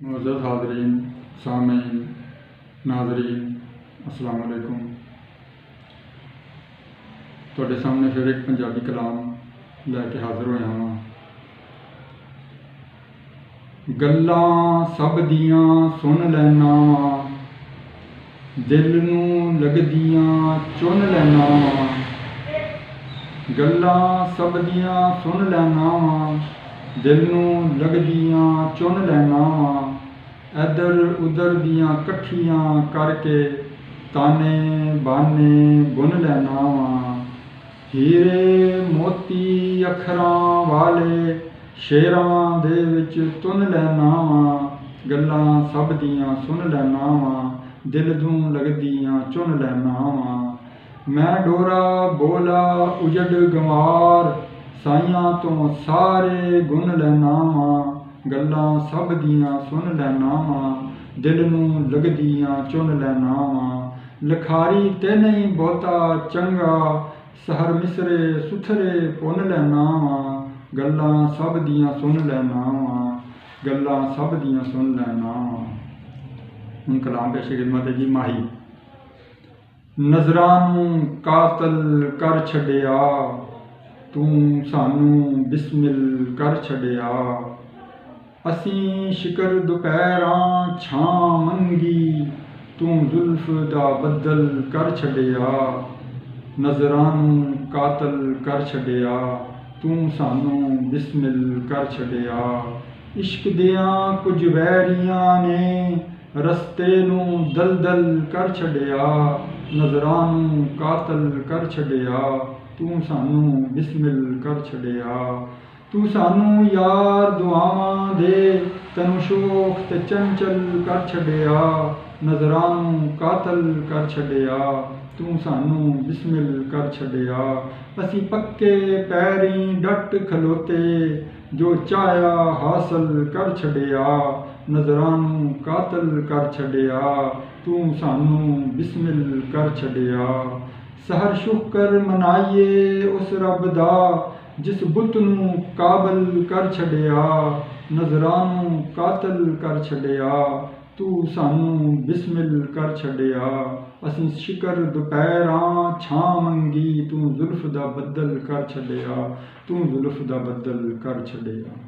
मुअज़्ज़ज़ हाज़रीन, सामीन, नाज़रीन, अस्सलाम वालेकुम। तुहाडे सामने फिर एक पंजाबी कलाम लैके हाज़र होया हाँ। गल्लां सब दियां सुन लैना वां, दिल नूं लगदियां चुन लैना वां। गल्लां सब दियां सुन लैना वां, दिल नूं लगदियां चुन लैना वां। इधर उधर दियां कट्ठियां करके ताने बाने बुन लैना वां। हीरे मोती अखरां वाले शेरां दे विच तुन लैना वां। गल्लां सब दियां सुन लैना वां, दिल नूं लगदियां चुन लैना वां। मैं डोरा बोला उजड़ गंवार, साइयां तो सारे गुन लैना वां। गल्लां सब दियां सुन लैना वां, दिल नूं लगदियां चुन लैना वां। लखारी ते नहीं बहुता चंगा, सहर मिसरे सुथरे पुन लैना वां। गल्लां सब दियां सुन लैना वां, गल्लां सब दियां सुन लैना वां। हुण कलाम पेश खिदमत है जी माही। नज़रां नूं कातल कर छड्डिया, तू सानू बिस्मिल कर छड्डिया। असीं शिकर दुपहरां छां मंगी, तू जुल्फ दा बदल कर छड्डिया। नज़रां नूं कातल कर छड्डिया, तू सानू बिस्मिल कर छड्डिया। इश्क दियां कुछ वैरियां ने रस्ते नूं दलदल कर छड्डिया। नज़रां नूं कातल कर छड्डिया, तू सानू बिस्मिल कर छड्डिया। तू सानू यार दुआवां दे तैनू शोख ते चंचल कर छड्डिया। नज़रां नूं कातल कर छड्डिया, तू सानू बिस्मिल कर छड्डिया। असीं पक्के पैरीं डट खलोते, जो चाया हासल कर छड्डिया। नज़रां नूं कातल कर छड्डिया, तू सानू बिस्मिल कर छड्डिया। सहर शुकर मनाइए उस रब दा, जिस बुत नूं काबल कर छड्डिया। नज़रां नूं कातल कर छड्डिया, तू सानू बिस्मिल कर छड्डिया। असीं शिकर दुपहरां छां मंगी, तू जुल्फ दा बदल कर छड्डिया। तू जुल्फ दा बदल कर छड्डिया।